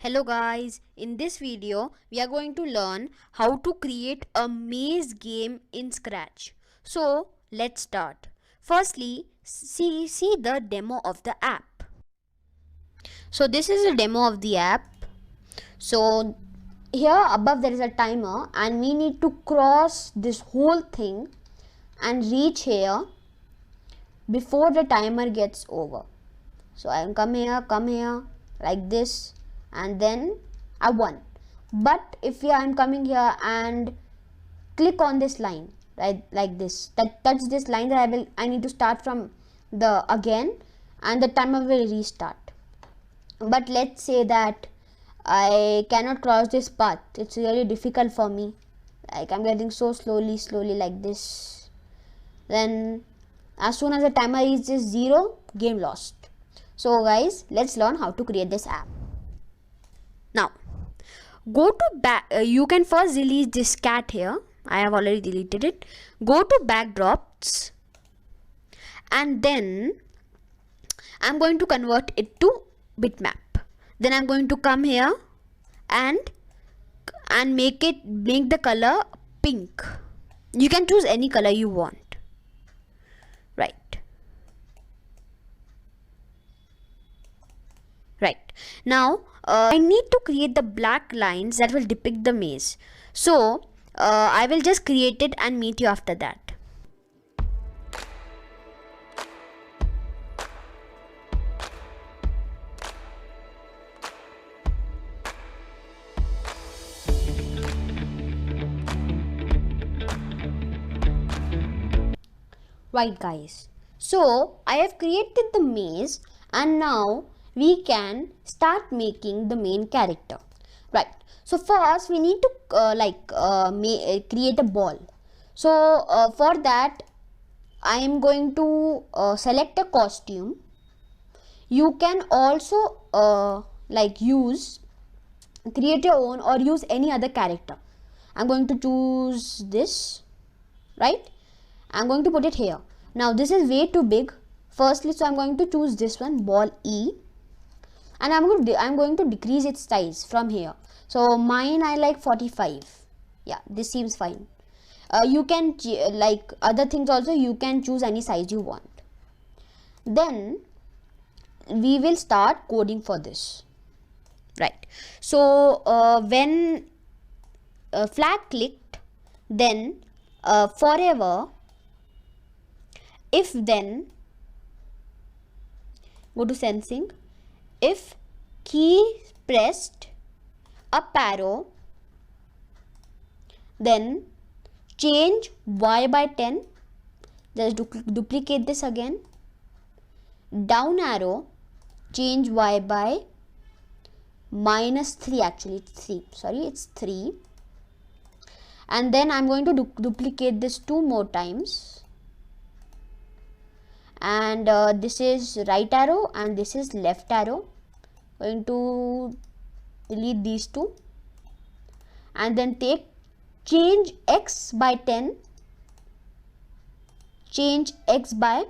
Hello guys, in this video we are going to learn how to create a maze game in Scratch. So let's start. Firstly, see the demo of the app. So this is a demo of the app. So here above there is a timer and we need to cross this whole thing and reach here before the timer gets over. So I come here like this, and then I won. But if I'm coming here and click on this line, right, like this, touch this line, that I need to start from the again, and the timer will restart. But let's say that I cannot cross this path. It's really difficult for me. Like I'm getting so slowly like this. Then as soon as the timer reaches 0, game lost. So guys, let's learn how to create this app. Now go to back. You can first delete this cat here. I have already deleted it. Go to backdrops, and then I'm going to convert it to bitmap. Then I'm going to come here and make the color pink. You can choose any color you want. Right now I need to create the black lines that will depict the maze. So I will just create it and meet you after that. Right guys, so I have created the maze and now we can start making the main character. Right, so first we need to create a ball. So for that I am going to select a costume. You can also create your own or use any other character. I'm going to choose this, right? I'm going to put it here. Now this is way too big. Firstly, so I'm going to choose this one, ball E, and I'm going to decrease its size from here. So mine I like 45. Yeah, this seems fine. You can like other things also. You can choose any size you want. Then we will start coding for this. Right. So when flag clicked, then forever. If then, go to sensing, if key pressed, up arrow, then change y by 10, just duplicate this again, down arrow, change y by -3, actually it's 3, sorry, it's 3, and then I'm going to duplicate this 2 more times. And this is right arrow and this is left arrow. Going to delete these two and then change x by 10, change x by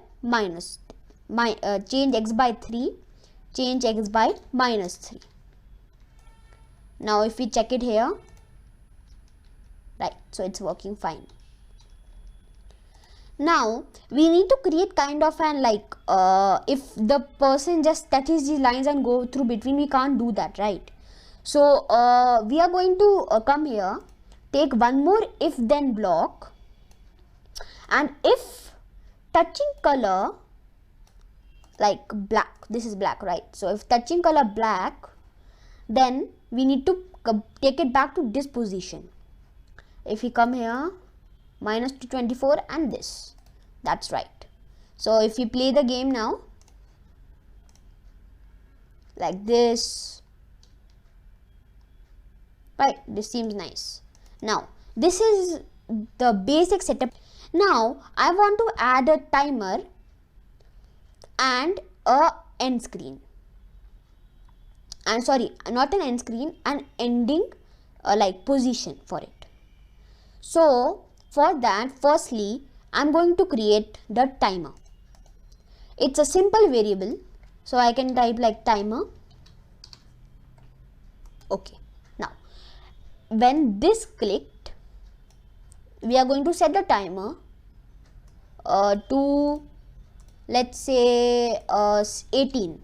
change x by 3, change x by -3. Now if we check it here, right, so it's working fine. Now we need to create kind of an if the person just touches these lines and go through between, we can't do that, right? So we are going to come here, take one more if then block, and if touching color like black, this is black, right? So if touching color black, then we need to take it back to this position. If we come here, -224 and this, that's right. So if we play the game now like this, right, this seems nice. Now this is the basic setup. Now I want to add a timer and a end screen, and sorry, not an end screen, an ending position for it. So for that, firstly, I'm going to create the timer. It's a simple variable, so I can type like timer Okay, now when this clicked, we are going to set the timer to, let's say, 18.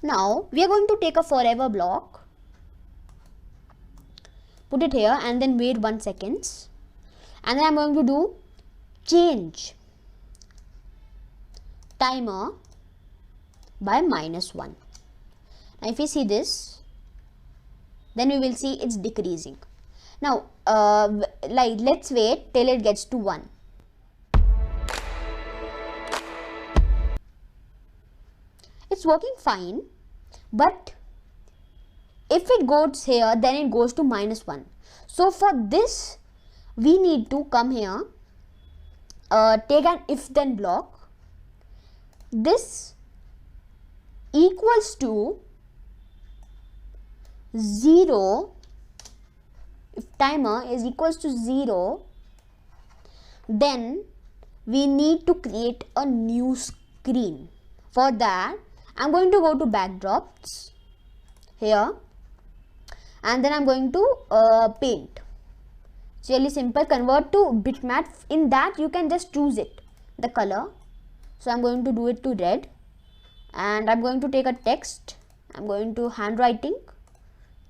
Now we are going to take a forever block, put it here, and then wait 1 second, and then I'm going to do change timer by -1. Now if you see this, then we will see it's decreasing. Now let's wait till it gets to 1. It's working fine, but if it goes here, then it goes to -1. So for this, we need to come here, take an if then block. This equals to 0. If timer is equals to 0, then we need to create a new screen. For that, I'm going to go to backdrops here, and then I'm going to paint. It's really simple. Convert to bitmap. In that, you can just choose it, the color. So I'm going to do it to red, and I'm going to take a text. I'm going to handwriting,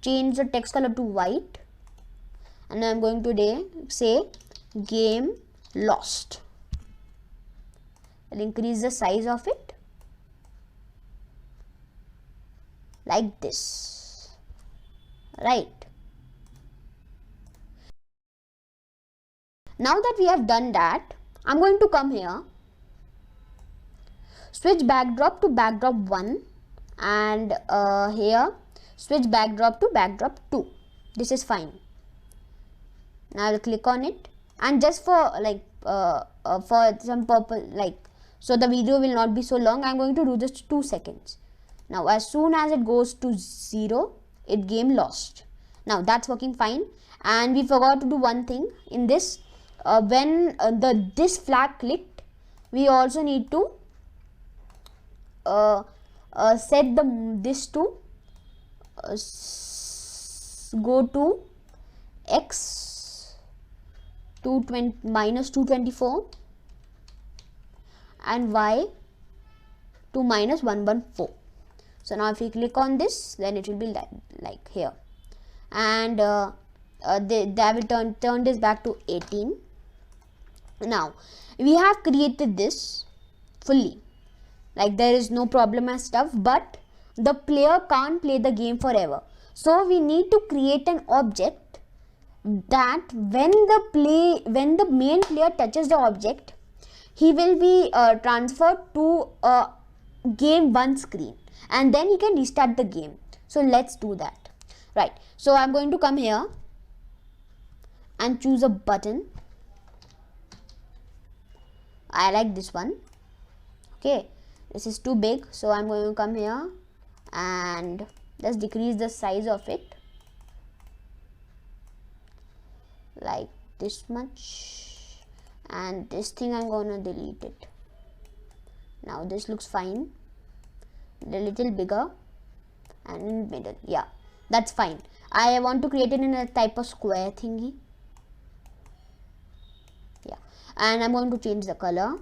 change the text color to white, and I'm going to say game lost. I'll increase the size of it like this, right? Now that we have done that, I'm going to come here, switch backdrop to backdrop 1, and here switch backdrop to backdrop 2. This is fine. Now I'll click on it, and just for for some purpose, so the video will not be so long, I'm going to do just 2 seconds. Now as soon as it goes to 0, it game lost. Now that's working fine. And we forgot to do one thing in this. When this flag clicked, we also need to set this to go to x to -224 and y to -114. So now if we click on this, then it will be like here, and they will turn this back to 18. Now we have created this fully, like there is no problem and stuff, but the player can't play the game forever. So we need to create an object that when the main player touches the object, he will be transferred to game 1 screen, and then he can restart the game. So let's do that. Right, so I'm going to come here and choose a button. I like this one. Okay, this is too big, so I'm going to come here and just decrease the size of it like this much, and this thing I'm going to delete it. Now this looks fine, a little bigger, and in middle, yeah, that's fine. I want to create it in a type of square thingy. Yeah, and I'm going to change the color.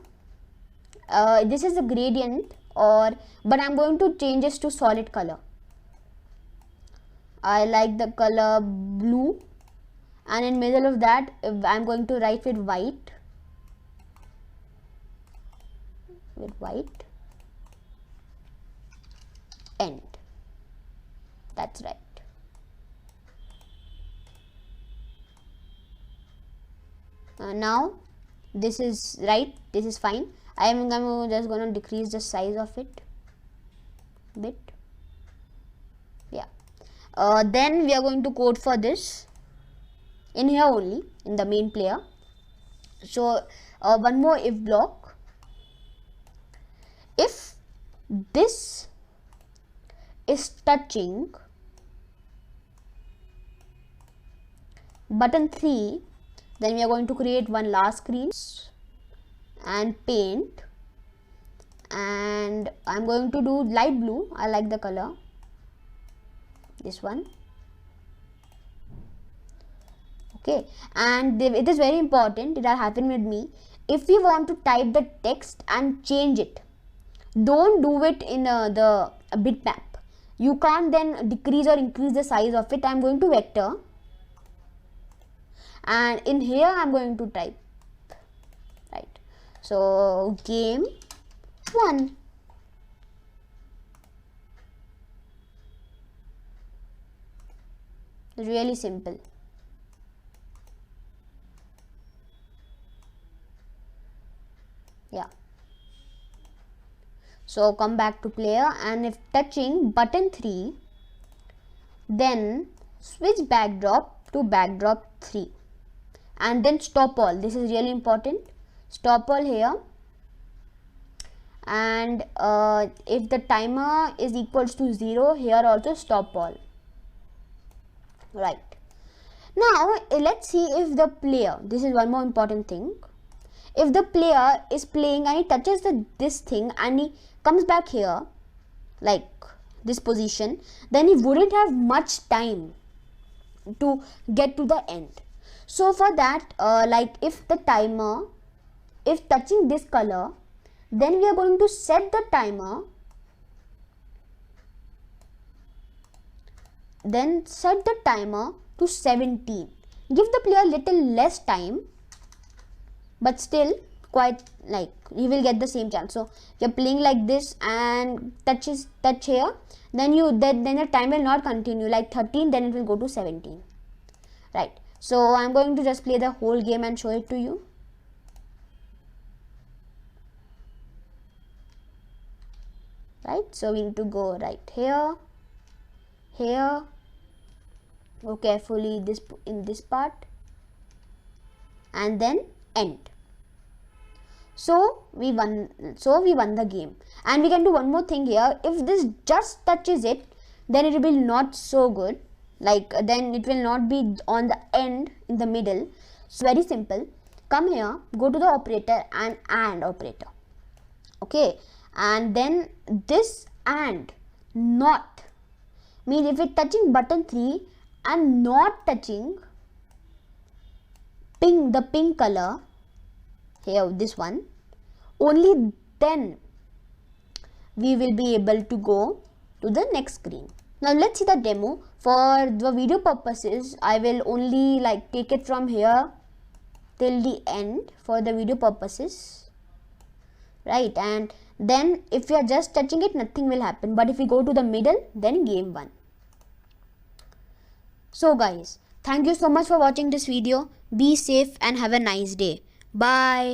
This is a gradient, but I'm going to change this to solid color. I like the color blue, and in middle of that I'm going to write with white, end. That's right. Now this is right, this is fine. I am just going to decrease the size of it a bit. Yeah. Then we are going to code for this in here only, in the main player. So one more if block. If this is touching button 3, then we are going to create one last screen and paint, and I'm going to do light blue. I like the color, this one. Okay, and it is very important, it has happened with me. If we want to type the text and change it, don't do it in the bitmap. You can't then decrease or increase the size of it. I'm going to vector, and in here I'm going to type, right? So game 1. Really simple. Yeah. So come back to player, and if touching button 3, then switch backdrop to backdrop 3, and then stop all. This is really important. Stop all here, and if the timer is equals to 0, here also stop all. Right. Now let's see if the player, this is one more important thing, if the player is playing and he touches this thing and he comes back here like this position, then he wouldn't have much time to get to the end. So for that, like if the timer, if touching this color, then we are going to set the timer, then set the timer to 17. Give the player little less time, but still quite like you will get the same chance. So you're playing like this and touch here, then the time will not continue like 13, then it will go to 17. Right. So I'm going to just play the whole game and show it to you. Right. So we need to go right here, here. Go carefully in this part, and then end. So we won the game. And we can do one more thing here. If this just touches it, then it will be not so good. Like then it will not be on the end, in the middle. So very simple. Come here, go to the operator and AND operator. Okay, and then this AND not means if it's touching button 3 and not touching the pink color here, this one, only then we will be able to go to the next screen. Now let's see the demo. For the video purposes, I will only like take it from here till the end for the video purposes, right? And then if we are just touching it, nothing will happen, but if we go to the middle, then game 1. So guys, thank you so much for watching this video. Be safe and have a nice day. Bye.